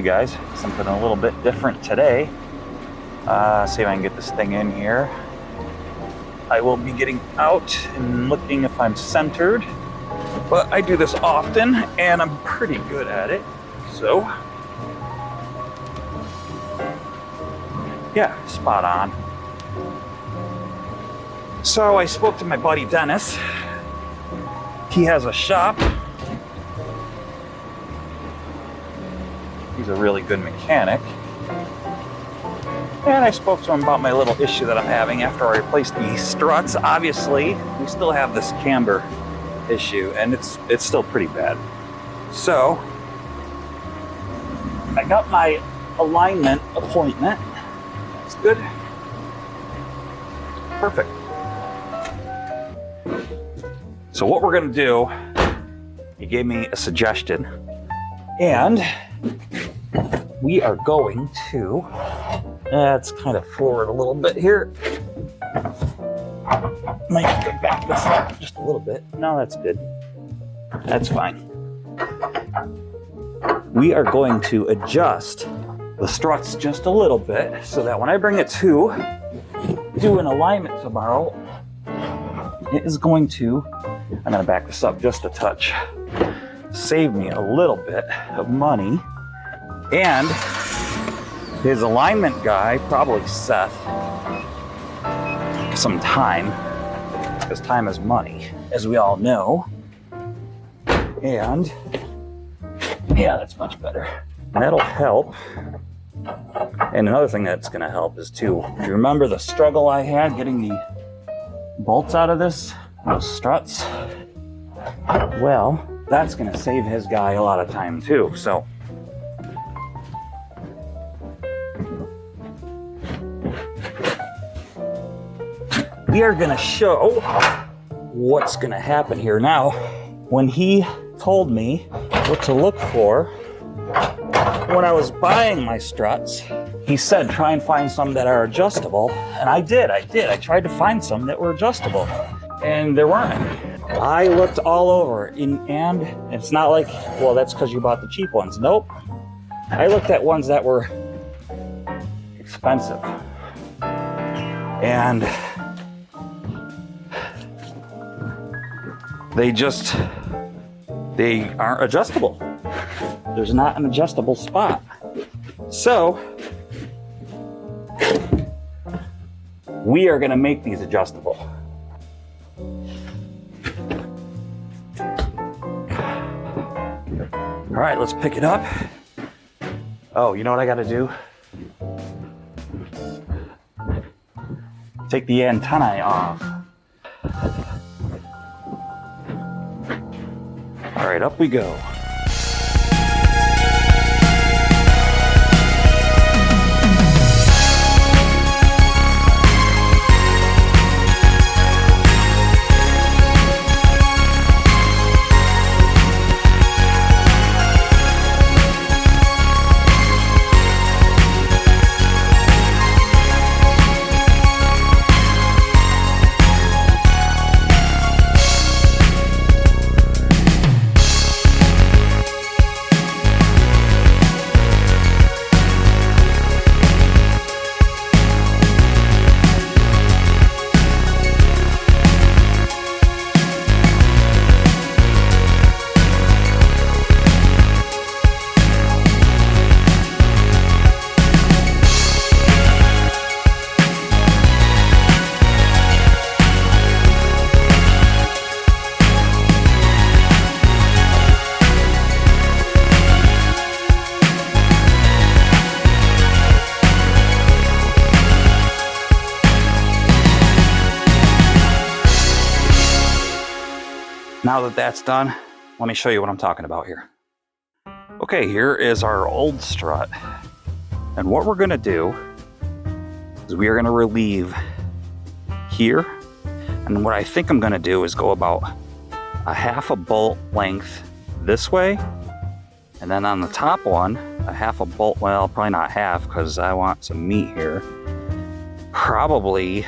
guys, something a little bit different today. See if I can get this thing in here. I will be getting out and looking if I'm centered, but I do this often and I'm pretty good at it. So, yeah, spot on. So I spoke to my buddy Dennis. He has a shop. He's a really good mechanic. And I spoke to him about my little issue that I'm having after I replaced the struts. Obviously, we still have this camber issue, and it's still pretty bad. So, I got my alignment appointment. That's good. Perfect. So what we're gonna do, he gave me a suggestion, and we are going to, let's kind of forward a little bit here. Might have to back this up just a little bit. No, that's good. That's fine. We are going to adjust the struts just a little bit so that when I bring it to do an alignment tomorrow, it is going to, I'm going to back this up just a touch, save me a little bit of money. And his alignment guy, probably Seth, some time, because time is money, as we all know. And yeah, that's much better. That'll help. And another thing that's going to help is too, do you remember the struggle I had getting the bolts out of those struts? Well, that's going to save his guy a lot of time too. So we are going to show what's going to happen here. Now, when he told me what to look for when I was buying my struts, he said try and find some that are adjustable, and I did. I tried to find some that were adjustable, and there weren't any. I looked all over, and it's not like, well, that's because you bought the cheap ones. Nope. I looked at ones that were expensive, and they aren't adjustable. There's not an adjustable spot. So we are going to make these adjustable. All right, let's pick it up. Oh, you know what I got to do? Take the antennae off. All right, up we go. Now that that's done, let me show you what I'm talking about here. Okay, here is our old strut. And what we're gonna do is we are gonna relieve here. And what I think I'm gonna do is go about a half a bolt length this way. And then on the top one, a half a bolt, well, probably not half because I want some meat here. Probably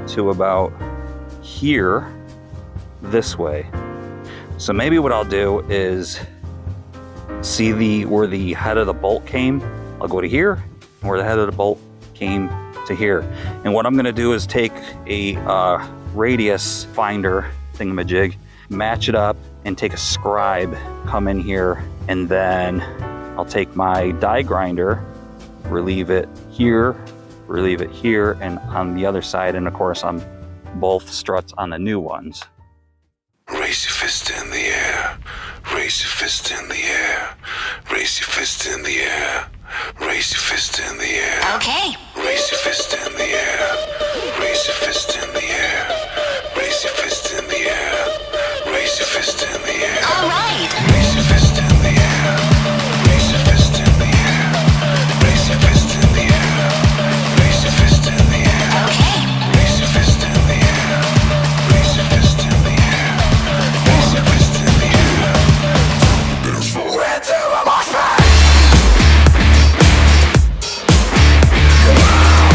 to about here this way. So maybe what I'll do is See where the head of the bolt came? I'll go to here, and where the head of the bolt came to here. And what I'm gonna do is take a radius finder thingamajig, match it up, and take a scribe, come in here, and then I'll take my die grinder, relieve it here, and on the other side, and of course on both struts on the new ones. Raise your fist in the air, raise your fist in the air, raise your fist in the air, raise your fist in the air. Okay. Raise your fist in the air, raise your fist in the air, raise your fist in the air, raise your fist in the air. All right. Raise your fist in the air, raise your fist in the air, raise your fist in the air, raise your fist in the air. Okay. Raise your fist in the air, raise your fist in the air, raise your fist in the air. We're to a mosh pit. Come on.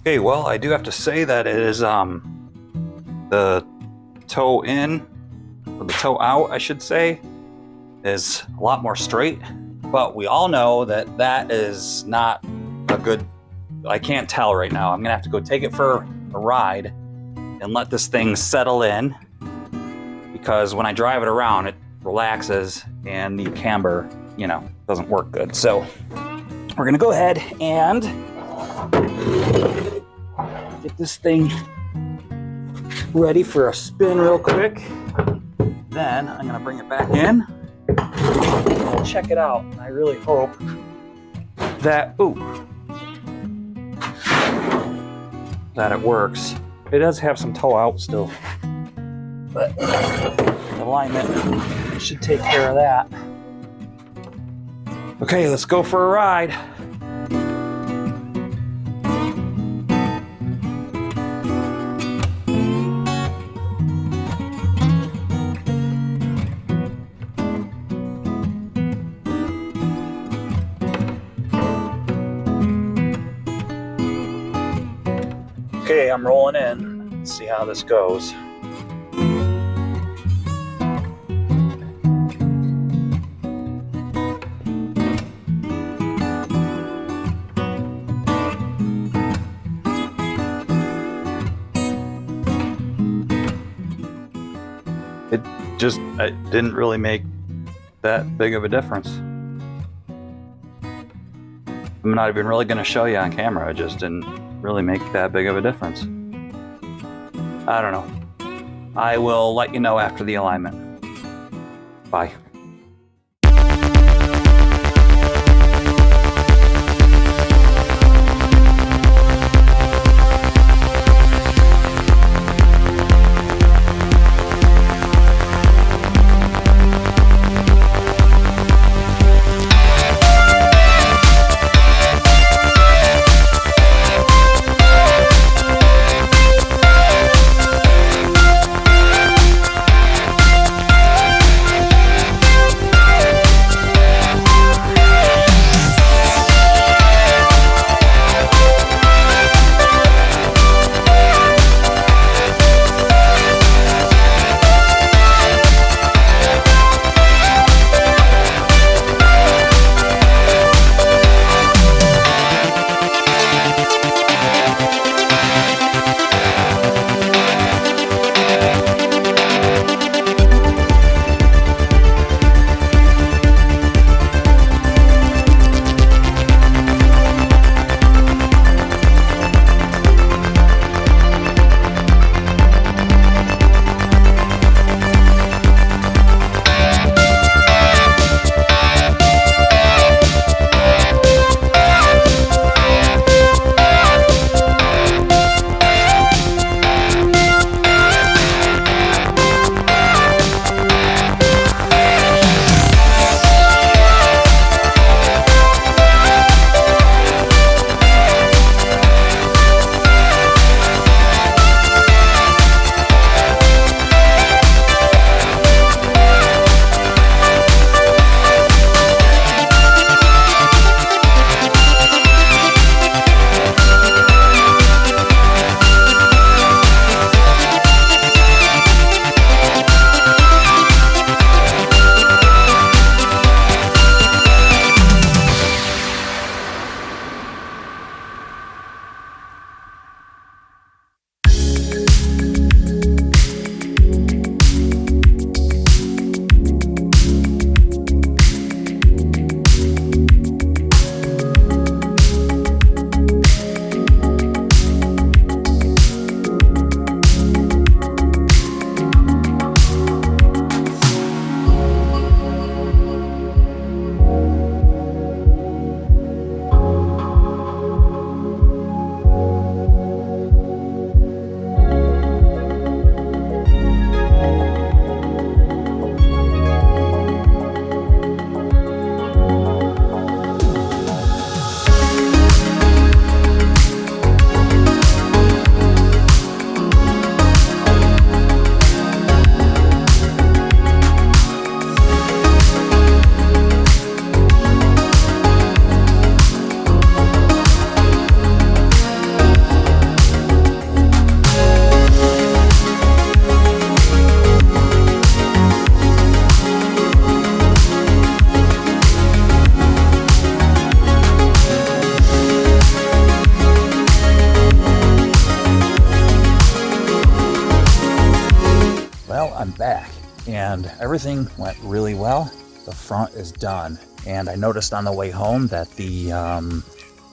Okay, well, I do have to say that it is the toe in, or the toe out, I should say, is a lot more straight. But we all know that that is not a good, I can't tell right now. I'm gonna have to go take it for a ride and let this thing settle in, because when I drive it around, it relaxes and the camber, you know, doesn't work good. So we're gonna go ahead and get this thing ready for a spin real quick. Then I'm gonna bring it back in and we'll check it out. I really hope that, that it works. It does have some toe out still, but the alignment should take care of that. Okay, let's go for a ride. Okay, I'm rolling in. Let's see how this goes. It didn't really make that big of a difference. I'm not even really going to show you on camera. It just didn't really make that big of a difference. I don't know. I will let you know after the alignment. Bye. I'm back and everything went really well. The front is done. And I noticed on the way home that the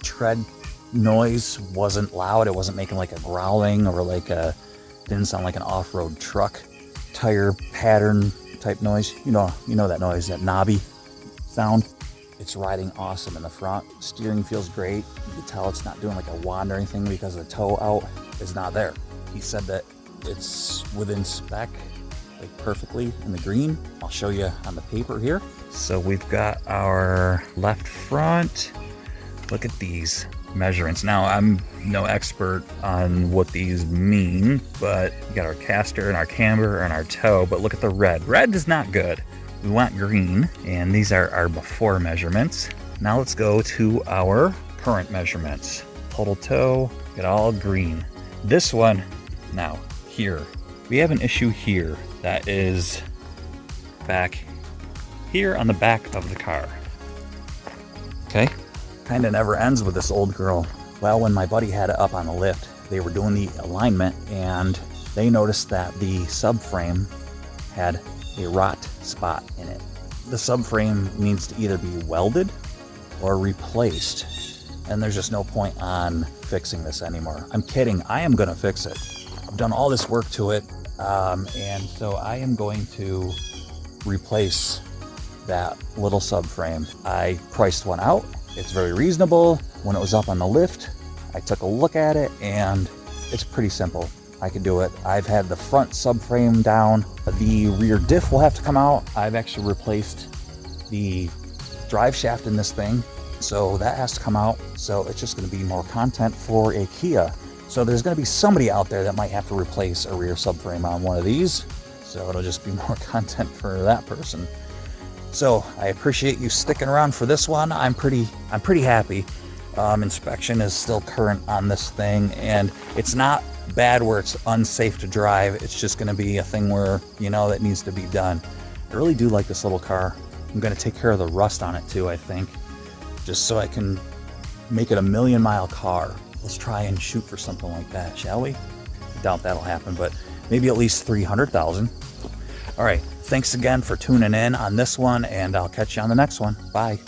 tread noise wasn't loud. It wasn't making like a growling or like didn't sound like an off-road truck tire pattern type noise. You know that noise, that knobby sound. It's riding awesome in the front. Steering feels great. You can tell it's not doing like a wand or anything because the toe out is not there. He said that it's within spec, like perfectly in the green. I'll show you on the paper here. So we've got our left front. Look at these measurements. Now, I'm no expert on what these mean, but we got our caster and our camber and our toe, but look at the red. Red is not good. We want green, and these are our before measurements. Now let's go to our current measurements. Total toe, get all green. This one, now here, we have an issue here that is back here on the back of the car. Okay, kind of never ends with this old girl. Well, when my buddy had it up on the lift, they were doing the alignment and they noticed that the subframe had a rot spot in it. The subframe needs to either be welded or replaced, and there's just no point on fixing this anymore. I'm kidding, I am gonna fix it. I've done all this work to it, and so I am going to replace that little subframe. I priced one out. It's very reasonable. When it was up on the lift, I took a look at it and it's pretty simple. I can do it. I've had the front subframe down. The rear diff will have to come out. I've actually replaced the drive shaft in this thing, so that has to come out. So it's just going to be more content for a Kia. So there's going to be somebody out there that might have to replace a rear subframe on one of these. So it'll just be more content for that person. So I appreciate you sticking around for this one. I'm pretty happy. Inspection is still current on this thing, and it's not bad where it's unsafe to drive. It's just going to be a thing where, that needs to be done. I really do like this little car. I'm going to take care of the rust on it too, I think, just so I can make it a 1,000,000-mile car. Let's try and shoot for something like that, shall we? I doubt that'll happen, but maybe at least 300,000. All right, thanks again for tuning in on this one, and I'll catch you on the next one. Bye.